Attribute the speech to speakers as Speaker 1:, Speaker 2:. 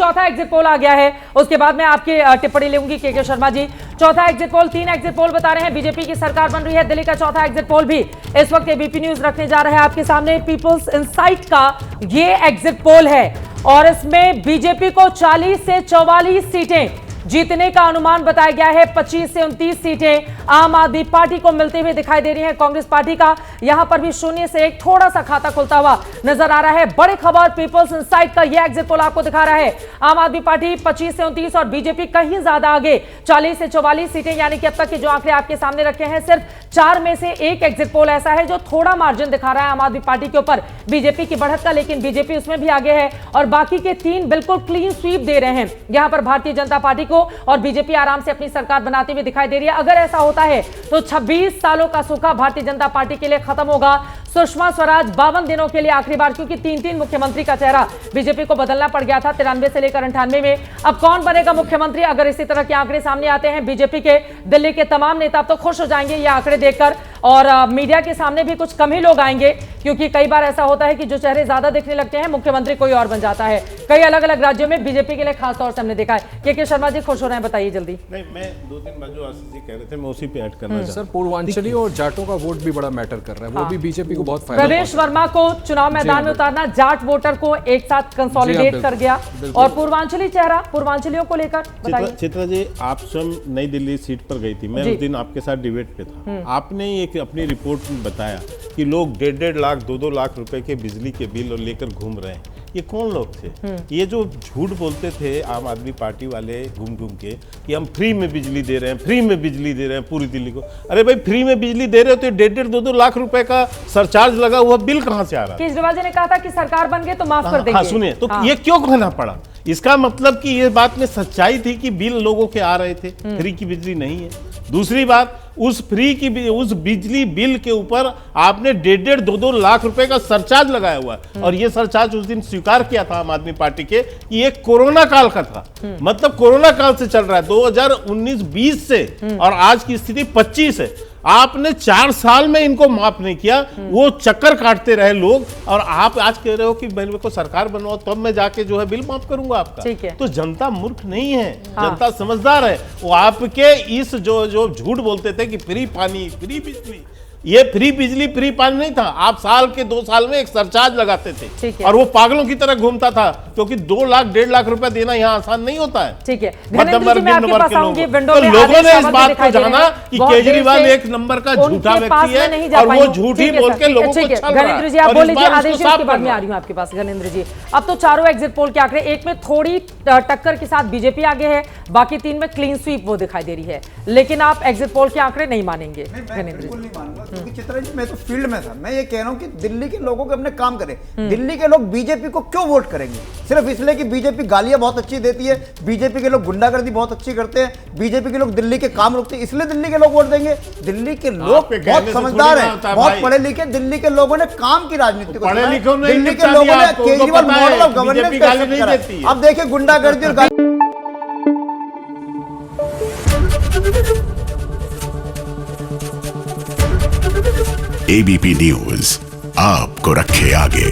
Speaker 1: चौथा exit poll आ गया है, उसके बाद मैं आपकी टिप्पणी लूंगी के शर्मा जी। चौथा एग्जिट पोल, 3 एग्जिट पोल बता रहे हैं बीजेपी की सरकार बन रही है। दिल्ली का चौथा एग्जिट पोल भी इस वक्त एबीपी न्यूज रखने जा रहा है आपके सामने। पीपल्स इंसाइट का ये एग्जिट पोल है और इसमें बीजेपी को 40 से 44 सीटें जीतने का अनुमान बताया गया है। 25 से 29 सीटें आम आदमी पार्टी को मिलते हुए दिखाई दे रही हैं। कांग्रेस पार्टी का यहां पर भी 0 से 1 थोड़ा सा खाता खुलता हुआ नजर आ रहा है। बड़ी खबर, पीपल्स इंसाइट का यह एग्जिट पोल आपको दिखा रहा है। आम आदमी पार्टी 25 से 29 और बीजेपी कहीं ज्यादा आगे 40 से 44 सीटें, यानी कि अब तक के जो आंकड़े आपके सामने रखे हैं सिर्फ 4 में से 1 एग्जिट पोल ऐसा है जो थोड़ा मार्जिन दिखा रहा है आम आदमी पार्टी के ऊपर बीजेपी की बढ़त का, लेकिन बीजेपी उसमें भी आगे है और बाकी के 3 बिल्कुल क्लीन स्वीप दे रहे हैं यहां पर भारतीय जनता पार्टी को, और बीजेपी आराम से अपनी सरकार बनाते हुए दिखाई दे रही है। अगर ऐसा होता है तो 26 सालों का सूखा भारतीय जनता पार्टी के लिए खत्म होगा। सुषमा स्वराज 52 दिनों के लिए आखिरी बार, क्योंकि 3 मुख्यमंत्री का चेहरा बीजेपी को बदलना पड़ गया था 93 से लेकर 98 में। अब कौन बनेगा मुख्यमंत्री? अगर इसी तरह के आंकड़े सामने आते हैं बीजेपी के, दिल्ली के तमाम नेता तो खुश हो जाएंगे ये आंकड़े देखकर, और मीडिया के सामने भी कुछ कम ही लोग आएंगे, क्योंकि कई बार ऐसा होता है कि जो चेहरे ज्यादा दिखने लगते हैं मुख्यमंत्री कोई और बन जाता है। कई अलग अलग राज्यों में बीजेपी के लिए खास तौर से हमने देखा है। के शर्मा जी खुश हो रहे हैं, बताइए जल्दी।
Speaker 2: नहीं, मैं 2-3 बार जो आशीष जी कह रहे थे मैं उसी पे ऐड करना चाहता हूं।
Speaker 3: सर, पूर्वांचली और जाटों का वोट भी बड़ा मैटर कर रहा है, वो भी बीजेपी को बहुत फायदा।
Speaker 1: प्रवेश वर्मा को चुनाव मैदान में उतारना जाट वोटर को एक साथ कंसोलिडेट कर गया, और पूर्वांचली चेहरा पूर्वांचलियों को लेकर बताइए।
Speaker 2: चित्रा जी, आप स्वयं नई दिल्ली सीट पर गई थी, मैं उस दिन आपके साथ डिबेट पे था। आपने एक अपनी रिपोर्ट में बताया कि लोग 1.5 लाख 2-2 लाख रुपए के बिजली के बिल और लेकर घूम रहे हैं। ये कौन लोग थे? ये जो झूठ बोलते थे आम आदमी पार्टी वाले घूम घूम के कि हम फ्री में बिजली दे रहे हैं, फ्री में बिजली दे रहे हैं पूरी दिल्ली को। अरे भाई, फ्री में बिजली दे रहे हो तो 1.5 2-2 लाख रुपए का सरचार्ज लगा हुआ बिल कहां से आ रहा है?
Speaker 1: केजरीवाल जी ने कहा था कि सरकार बन गई तो माफ कर देंगे।
Speaker 2: हाँ, सुनिए तो ये क्यों कहना पड़ा? इसका मतलब कि ये बात में सच्चाई थी कि बिल लोगों के आ रहे थे, फ्री की बिजली नहीं है। दूसरी बात, उस बिजली बिल के ऊपर आपने 1.5 2-2 लाख रुपए का सरचार्ज लगाया हुआ है, और ये सरचार्ज उस दिन स्वीकार किया था आम आदमी पार्टी के कि ये कोरोना काल का था। मतलब कोरोना काल से चल रहा है, 2019-20 से, और आज की स्थिति 25 है। आपने 4 साल में इनको माफ नहीं किया, वो चक्कर काटते रहे लोग, और आप आज कह रहे हो कि मेरे को सरकार बनवाओ तब मैं जाके जो है बिल माफ करूंगा आपका।
Speaker 1: ठीक है।
Speaker 2: तो जनता मूर्ख नहीं है, जनता समझदार है। वो आपके इस जो झूठ बोलते थे कि फ्री पानी, फ्री बिजली, ये फ्री बिजली फ्री पानी नहीं था। आप साल के 2 साल में एक सरचार्ज लगाते थे, और वो पागलों की तरह घूमता था, क्योंकि 2 लाख 1.5 लाख रुपया देना यहाँ आसान नहीं होता है।
Speaker 1: ठीक है,
Speaker 2: मध्यम वर्ग तो लोगों ने इस बात को जाना कि केजरीवाल एक नंबर का झूठा व्यक्ति है, और वो झूठ ही बोल के लोगों को छल रहा है।
Speaker 1: गणेंद्र जी आप बोल लीजिए, आदेश जी उसके बाद में आ रही हूं आपके पास। गणेंद्र जी, अब तो चारों एग्जिट पोल के आंकड़े, एक में थोड़ी टक्कर के साथ बीजेपी आगे है, बाकी 3 में क्लीन स्वीप वो दिखाई दे रही है, लेकिन आप एग्जिट पोल के आंकड़े नहीं मानेंगे। गणेंद्र जी,
Speaker 4: चित्रा जी, मैं तो फील्ड में था, मैं ये कह रहा हूं कि दिल्ली के लोगों के अपने काम करें। दिल्ली के लोग बीजेपी को क्यों वोट करेंगे? सिर्फ इसलिए कि बीजेपी गालियां बहुत अच्छी देती है, बीजेपी के लोग गुंडागर्दी बहुत अच्छी करते हैं, बीजेपी के लोग दिल्ली के काम रोकते हैं, इसलिए दिल्ली के लोग वोट देंगे? दिल्ली के लोग बहुत समझदार हैं, बहुत पढ़े लिखे। दिल्ली के लोगों ने काम की राजनीति को, दिल्ली के लोगों ने केजरीवाल मॉडल ऑफ गवर्नेंस। अब देखिए गुंडागर्दी और
Speaker 5: एबीपी न्यूज आपको रखे आगे।